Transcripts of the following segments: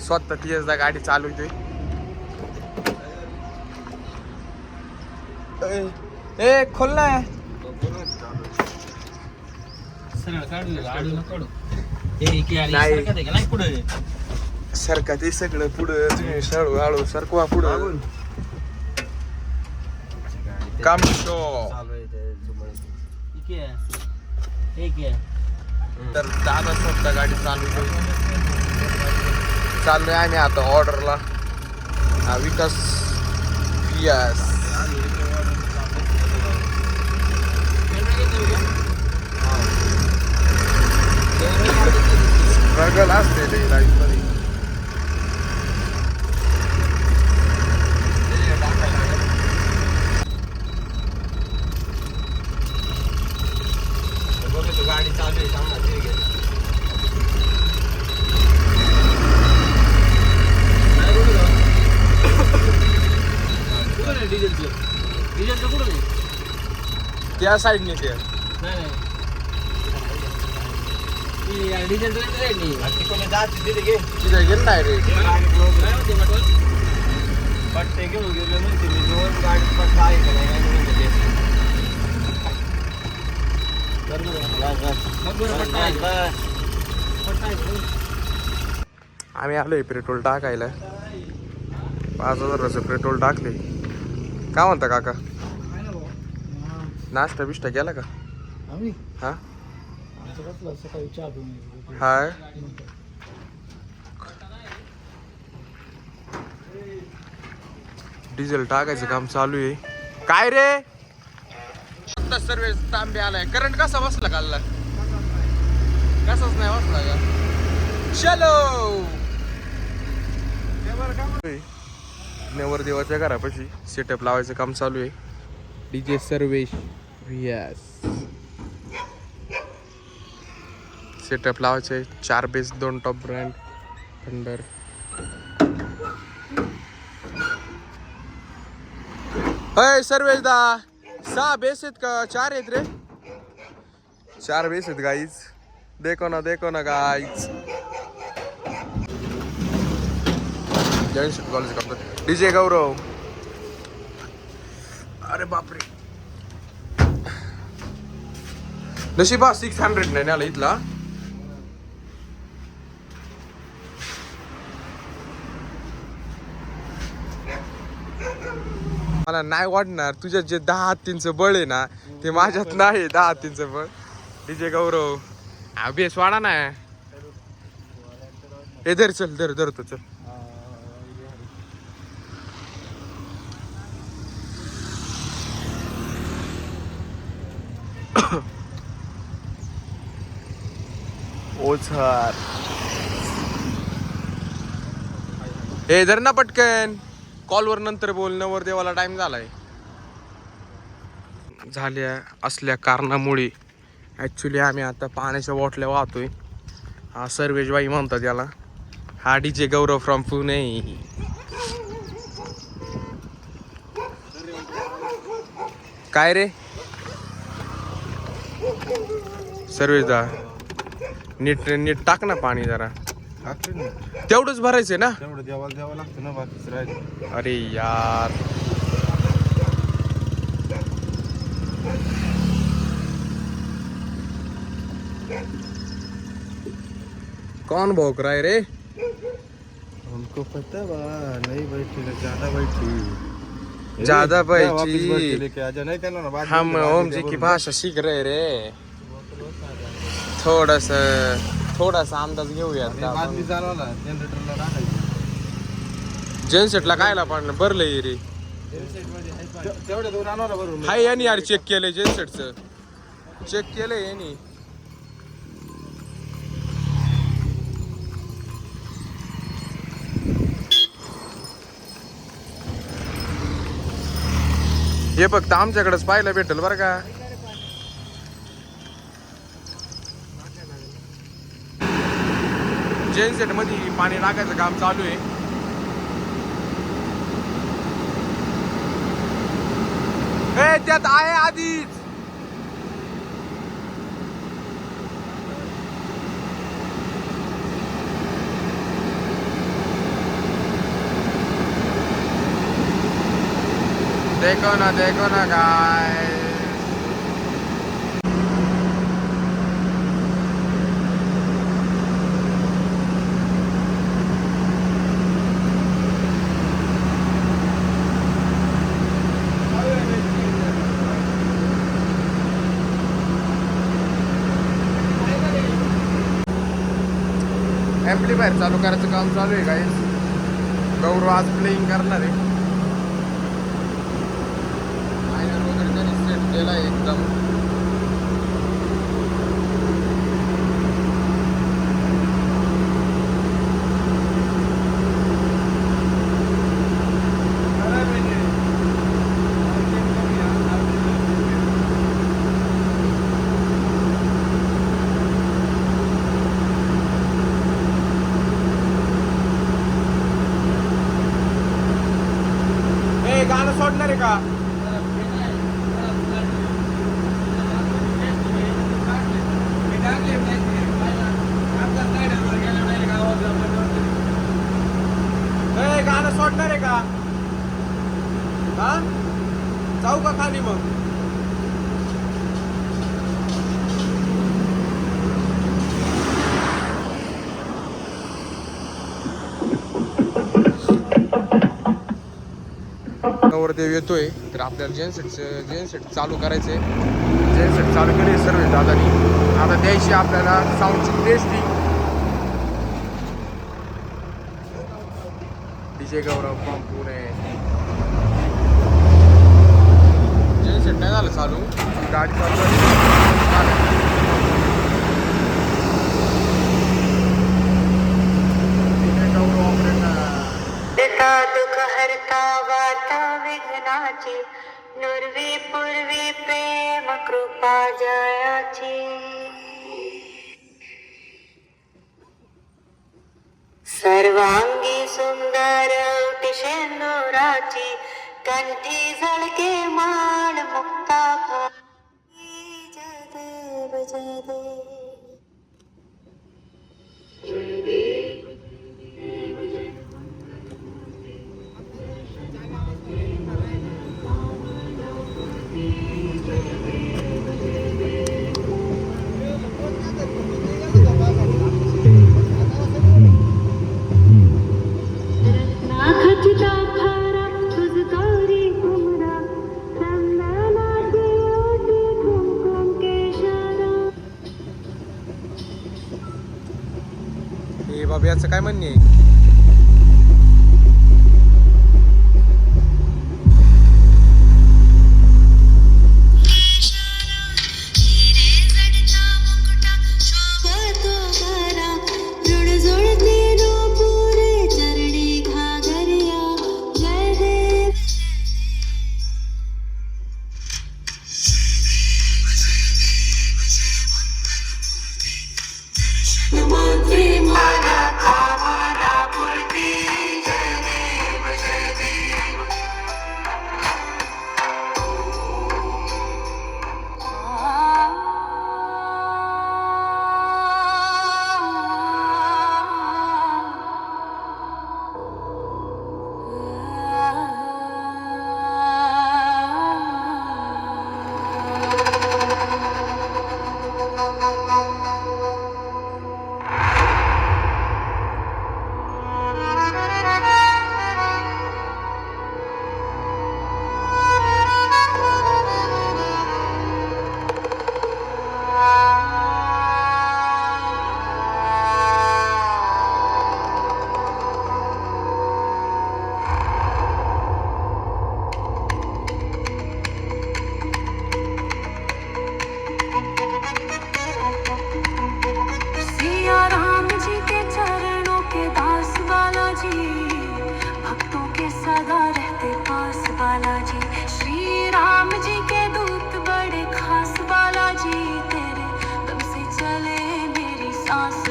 स्वतः तीचदा गाडी चालवतोय. ए खोल ना. सरका ते सगळं पुढं तुम्ही हळूहळू सरकवा पुढं. काम शो तर दादा स्वतः गाडी चाललोय आम्ही आता ऑर्डरला. विकास पियास स्ट्रगल असते लाईफ मध्ये. गाडी चालू आहे सामना डिझेलचं कुठं नाही त्या साईडने ते डिझेल तिथे गेलं नाही रे. पट्टे घेऊन गेलो म्हणते मी दोन गाडी पट्टा आहे का नाही. आम्ही आलोय पेट्रोल टाकायला. 5,000 पेट्रोल टाकले. काय म्हणता काका? नाश्ता बिष्टा केला का? हा हाय डिझेल टाकायचं काम चालू आहे. काय रे आता सर्विस तांबे आलाय. करंट कसा बसला कालला? कसाच नाही बसला का? चलो नवरदेवाच्या घरापाशी सेटअप लावायचं काम चालू आहे. डीजे सर्वेश व्हीएस सेटअप लावायचे. 4 बेस 2 टॉप ब्रँड थंडर. अय सर्वेश दा 6 बेस आहेत का 4 आहेत रे? 4 बेस आहेत गाईज. देखो ना गाईज. कॉलेज करतो डीजे गौरव. अरे बापरे नशिबा 600 नाही आला इथला. मला नाही वाटणार तुझ्या जे 10 हत्तींचं बळ आहे ना ते माझ्यात नाही. 10 हत्तींचं बळ. डीजे गौरव बेस वाढा ना. हे धर चल धरतो चल. ओझर हे धर ना पटकन. कॉलवर नंतर बोल. नवरदेवाला टाइम झालाय. झाल्या असल्या कारणामुळे ॲक्च्युली आम्ही आता पाण्याच्या बॉटल्या वाहतोय. हा सर्वेश बाई म्हणतात याला. हा डीजे गौरव फ्रॉम पुणे. काय रे सर्वेश दा नीट टाक ना पाणी जरा. तेवढंच भरायचंय ना. तेवढं द्यावं लागतं ना बाकीच राहील. अरे यार कौन भौंक रहा है रे? हमको पता बा नहीं बैठी ज्यादा बैठी लेके आजा नहीं तेना ना. हम ओम जी की भाषा सीख रहे रे. थोडासा अंदाज घेऊया. जेनसेटला कायला पाडलं भरलंय रे. हाय यांनी यार चेक केलंय. जेनसेटचं चेक केलंय यांनी. हे फक्त आमच्याकडेच पाहायला भेटेल बरं का. जेनसेट मध्ये पाणी टाकायचं काम चालू आहे. त्यात आहे आधीच. देखो ना गाय. ॲम्प्लिफायर चालू करायचं काम चालू आहे गाईस. गौरव आज प्लेइंग करणार आहे. फायनल वगैरे त्यांनी सेट केला आहे एकदम. गाणं सोडणार आहे का? गाणं सोडणार आहे का? हा जाऊ का खाली मग? देव येतोय तर आपल्याला जेनसेट चालू करायचंय. जेनसेट चालू केले सर्व दादानी. आता द्यायची आपल्याला साऊंडची टेस्टिंग. डीजे गौरव पुणे. जेनसेट नाही झालं चालू. गाडी चालू झाली. दुःख हरता वार्ता विघ्नाची नुरवी पूर्वी प्रेम कृपा जयाची. सर्वांगी सुंदर शेंदुराची कंठी झळके मान मुक्ता जय देव जय देव. हे बाबा याचं काय म्हणणे आहे?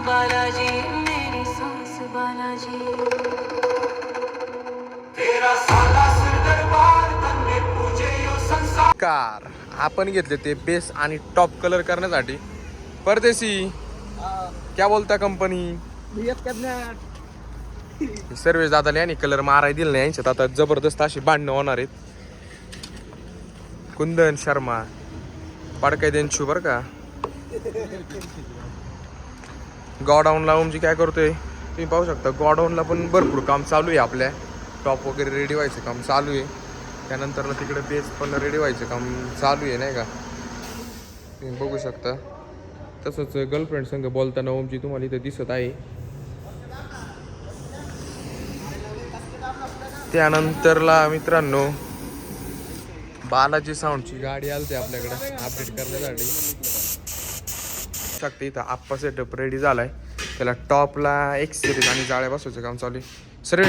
बालाजी मेरी सांस बालाजी. कार आपण घेतले ते बेस आणि टॉप कलर करण्यासाठी. परदेशी क्या बोलता कंपनी सर्विस दादाले आणि कलर माराय दिल नाही यांच्यात. आता जबरदस्त अशी भांडणं होणार आहेत. कुंदन शर्मा पडकाय देनशू बरं का. गॉडाऊनला ओमजी काय करतोय तुम्ही पाहू शकता. गॉडाऊनला पण भरपूर काम चालू आहे. आपल्या टॉप वगैरे रेडी व्हायचं काम चालू आहे. त्यानंतर तिकडे बेस पण रेडी व्हायचं काम चालू आहे नाही का. तुम्ही बघू शकता. तसंच गर्लफ्रेंड संग बोलताना ओमजी तुम्हाला इथे दिसत आहे. त्यानंतरला मित्रांनो बालाजी साऊंडची गाडी आलते आपल्याकडे अपडेट करण्यासाठी. शकते इथं आप्पा सेटअप रेडी झालाय. त्याला टॉपला एक सिरीज आणि जाळ्या बसवायचं काम चालू आहे. सर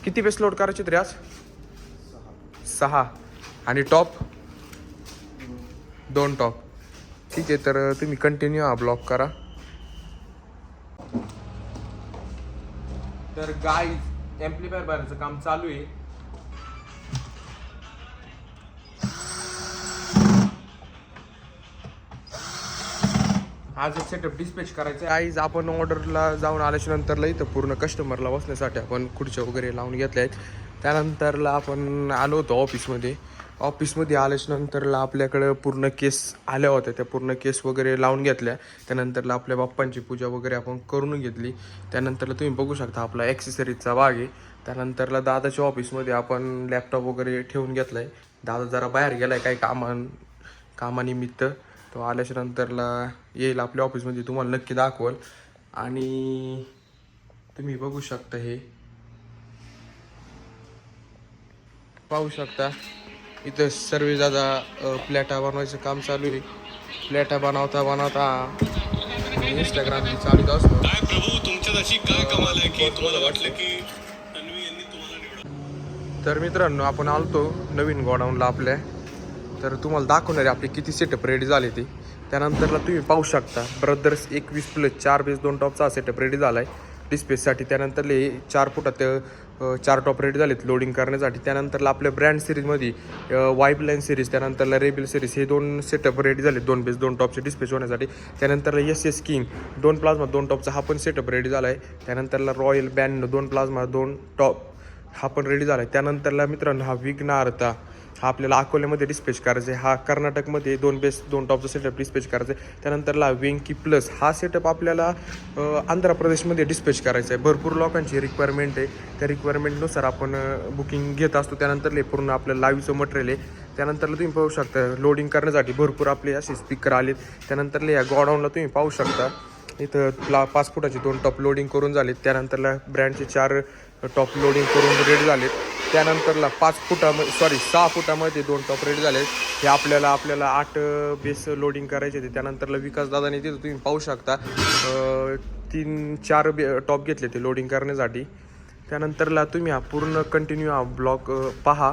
किती बेस लोड करायचे तरी आज 6 आणि टॉप 2 टॉप. ठीक आहे तर तुम्ही कंटिन्यू हा ब्लॉक करा. तर गाईज एम्प्लिफायर बाहेरचं काम चालू आहे. आज एक सेटअप डिस्पॅच करायचं आहे. आईज आपण ऑर्डरला जाऊन आल्याच्या नंतरला इथं पूर्ण कस्टमरला बसण्यासाठी आपण खुर्च्या वगैरे लावून घेतल्या आहेत. त्यानंतरला आपण आलो होतो ऑफिसमध्ये आल्याच्या नंतरला आपल्याकडं पूर्ण केस आल्या होत्या. त्या पूर्ण केस वगैरे लावून घेतल्या. त्यानंतरला आपल्या बाप्पांची पूजा वगैरे आपण करून घेतली. त्यानंतरला तुम्ही बघू शकता आपला ॲक्सेसरीजचा भाग आहे. त्यानंतरला दादाच्या ऑफिसमध्ये आपण लॅपटॉप वगैरे ठेवून घेतला आहे. दादा जरा बाहेर गेला आहे काही कामानिमित्त. तो आल्याच्या नंतरला येईल आपल्या ऑफिसमध्ये तुम्हाला नक्की दाखवल. आणि तुम्ही बघू शकता हे पाहू शकता इथं सर्व दादा प्लॅटा बनवायचं काम चालू आहे. प्लॅटा बनवता इंस्टाग्राम चालूच असतो. काय प्रभू तुमच्यात अशी काय कमाल आहे की तुम्हाला वाटलं की तन्वी यांनी तुम्हाला निवडलं. तर मित्रांनो आपण आलतो नवीन गोडाऊनला आपल्या. तर तुम्हाला दाखवणार आहे आपले किती सेटअप रेडी झाले ते. त्यानंतरला तुम्ही पाहू शकता ब्रदर्स 21+ 4 बेस 2 टॉपचा सेटअप रेडी झाला आहे डिस्पेससाठी. त्यानंतरले 4 फुटात 4 टॉप रेडी झालेत लोडिंग करण्यासाठी. त्यानंतरला आपल्या ब्रँड सिरीजमध्ये वाईब लाईन सिरीज त्यानंतरला रेबेल सिरीज हे 2 सेटअप रेडी झाले 2 बेस 2 टॉपचे डिस्पेच होण्यासाठी. त्यानंतरला SS किंग 2 प्लाझ्मा 2 टॉपचा हा पण सेटअप रेडी झाला आहे. त्यानंतरला रॉयल 92 2 प्लाझ्मा 2 टॉप हा पण रेडी झाला आहे. त्यानंतरला मित्रांनो हा विघ्नार्ता हा आपल्याला अकोल्यामध्ये डिस्पॅच करायचा आहे. हा कर्नाटकमध्ये 2 बेस 2 टॉपचा सेटअप डिस्पॅच करायचा आहे. त्यानंतरला वेंकी प्लस हा सेटअप आपल्याला आंध्र प्रदेशमध्ये डिस्पॅच करायचा आहे. भरपूर लोकांची रिक्वायरमेंट आहे. त्या रिक्वायरमेंटनुसार आपण बुकिंग घेत असतो. त्यानंतर पूर्ण आपलं लाईव्हचं मटेरियल आहे. त्यानंतरला तुम्ही पाहू शकता लोडिंग करण्यासाठी भरपूर आपले असे स्पीकर आलेत. त्यानंतरला या गोडाऊनला तुम्ही पाहू शकता इथं 5 फुटाचे 2 टॉप लोडिंग करून झालेत. त्यानंतरला ब्रँडचे 4 टॉप लोडिंग करून रेडी झालेत. त्यानंतरला 6 फुटामध्ये 2 टॉप रेडी झालेत. हे आपल्याला 8 बेस लोडिंग करायचे ते. त्यानंतरला विकास दादाने तिथं तुम्ही पाहू शकता 3-4 टॉप घेतले ते लोडिंग करण्यासाठी. त्यानंतरला तुम्ही हा पूर्ण कंटिन्यू हा ब्लॉग पहा.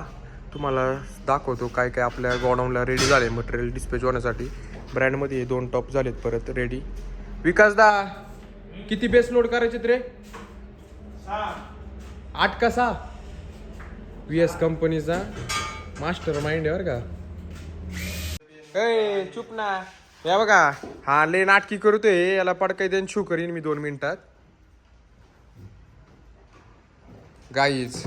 तुम्हाला दाखवतो काय काय आपल्या गोडाऊनला रेडी झाले मटेरियल डिस्पॅच होण्यासाठी. ब्रँडमध्ये 2 टॉप झालेत परत रेडी. विकास दा किती बेस लोड करायचे रे? 8 का 6? VS कंपनीचा मास्टर माइंड आहे बरं का. ए चुप ना. या बघा हा लय नाटकी करतोय. याला पडकाय देऊन शू करीन मी 2 मिनिटात. गाईज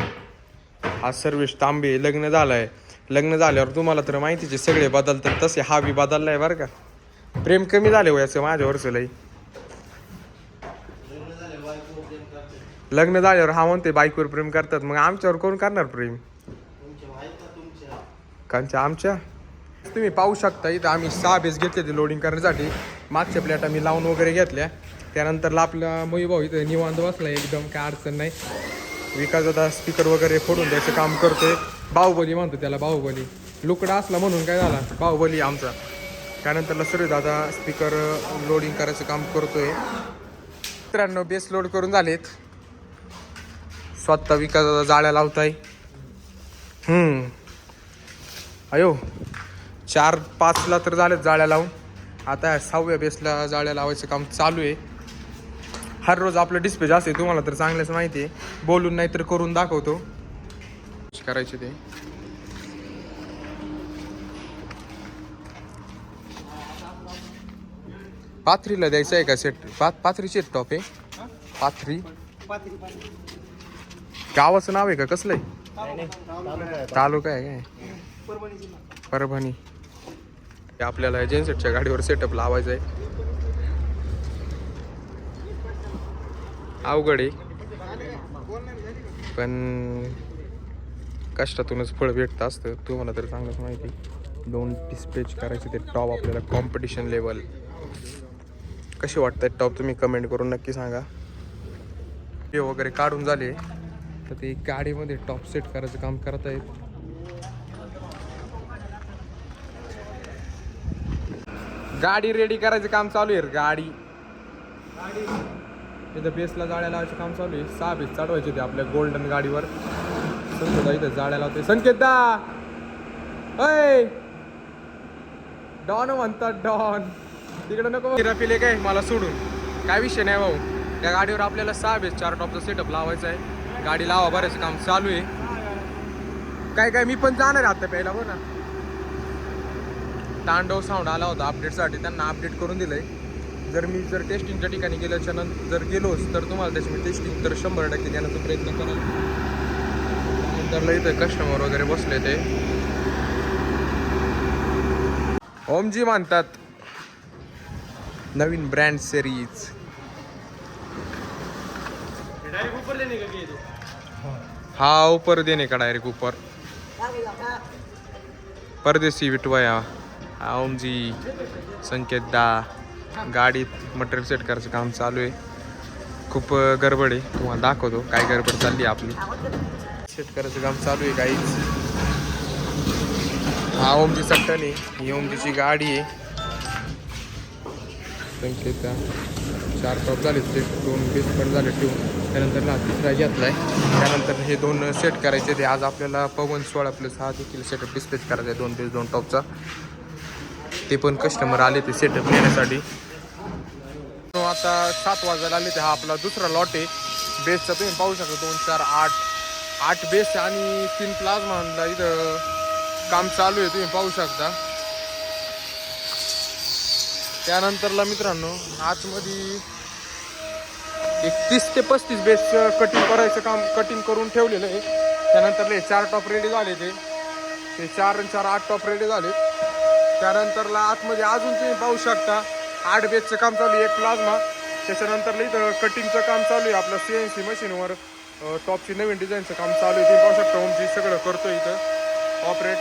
हा सर्वेश तांबे लग्न झालंय. लग्न झाल्यावर तुम्हाला तर माहितीचे सगळे बदलतात तसे हा बी बदललाय बरं का. प्रेम कमी झाले हो याचं माझ्यावरच लई. लग्न झाल्यावर हा म्हणते बाईकवर प्रेम करतात. मग आमच्यावर कोण करणार प्रेम? कांच्या आमच्या. तुम्ही पाहू शकता इथं आम्ही 6 बेस घेतले ते लोडिंग करण्यासाठी. मागच्या प्लॅट आम्ही लावून वगैरे घेतल्या. त्यानंतरला आपला भाऊ इथं निवांत बसला एकदम काय अडचण नाही. विकास आता स्पीकर वगैरे फोडून द्यायचं काम करतोय. बाहुबली म्हणतो त्याला. बाहुबली लुकडा असला म्हणून काय झाला बाहुबली आमचा. त्यानंतरला सर्व दादा स्पीकर लोडिंग करायचं काम करतोय. मित्रांनो बेस लोड करून झालेत. स्वतः विकास दादा जाळ्या लावताय. अयो 4-5ला तर झालेत जाळ्या लावून. आता 6व्या बेसला जाळ्या लावायचं काम चालू आहे. हर रोज आपलं डिस्पॅच असते तुम्हाला तर चांगलंच माहिती आहे. बोलून नाही तर करून दाखवतो करायचे ते. पाथरीला द्यायचं आहे का सेट? पाथरीचे टॉप आहे. पाथरी गावाचं नाव आहे का कसलं आहे? तालुका आहे काय? परभणी. आपल्याला जेनसेटच्या गाडीवर सेटअप लावायचा आहे. अवघड आहे पण कष्टातूनच फळ भेटत असतं. तुम्हाला तर चांगलंच माहिती. 2 डिस्पॅच करायचे ते टॉप आपल्याला कॉम्पिटिशन लेवल. कसे वाटतात टॉप तुम्ही कमेंट करून नक्की सांगा. हे वगैरे काढून झाले तर ते गाडीमध्ये टॉप सेट करायचं काम करत आहेत. गाडी रेडी करायचं काम चालू आहे. गाडी इथं बेसला जाळ्या लावायचं काम चालू आहे. 6 बेस चढवायचे ते आपल्या गोल्डन गाडीवर. संकेतदा इथं जाळ्या लावते. संकेतदा अय डॉन म्हणतात डॉन. तिकडे नको पिले काय मला सोडून. काय विषय नाही भाऊ. त्या गाडीवर आपल्याला 6 बेस 4 टॉपचा सेटअप लावायचा आहे. गाडी लावा बरेच काम चालू आहे. काय मी पण जाणार आहे आता पहिला बघ ना. तांडव साऊंड आला होता अपडेटसाठी. त्यांना अपडेट करून दिलंय. जर टेस्टिंगच्या ठिकाणी गेल्याच्या नंतर जर गेलोच तर तुम्हाला त्याची मी टेस्टिंग तर 100% देण्याचा प्रयत्न करेल. नंतरला इथं कस्टमर वगैरे बसले ते ओमजी म्हणतात. नवीन ब्रँड सिरीज. हा ऊपर देणे का डायरेक्ट ऊपर. परदेसी विटवाया ओमजी संकेतदा. गाडीत मटेरियल सेट करायचं काम चालू आहे. खूप गडबड आहे. तुम्हाला दाखवतो काय गडबड चालली आहे आपली. सेट करायचं काम चालू आहे काहीच. हा ओमजी सट्टन आहे. ही ओमजीची गाडी आहे. संकेतदा 4 टॉप झाले. ते 2 बेस पण झाले ठेवून. त्यानंतर ना 3रा घेतलाय. त्यानंतर हे 2 सेट करायचे. ते आज आपल्याला पवन 16+6 देखील सेटअप डिस्पॅच करायचा आहे. 2 बेस 2 टॉपचा. ते पण कस्टमर आले ते सेटअप नेण्यासाठी. आता 7 वाजायला आले ते. हा आपला दुसरा लॉट आहे बेसचा. तुम्ही पाहू शकता 2 4 8 बेस आणि 3 प्लाझ्मा आणला. इथं काम चालू आहे तुम्ही पाहू शकता. त्यानंतरला मित्रांनो आतमध्ये 30 ते 35 बेस कटिंग करायचं काम कटिंग करून ठेवलेलं आहे. त्यानंतर 4 टॉप रेडी झाले. ते 4 आणि 4 8 टॉप रेडी झाले. त्यानंतरला आतमध्ये अजून तुम्ही पाहू शकता 8 बेसचं काम चालू आहे. 1 प्लाझ्मा. त्याच्यानंतर इथं कटिंगचं काम चालू आहे. आपलं CNC मशीनवर टॉपची नवीन डिझाईनचं काम चालू आहे. तुम्ही पाहू शकता ओमजी सगळं करतो इथं ऑपरेट.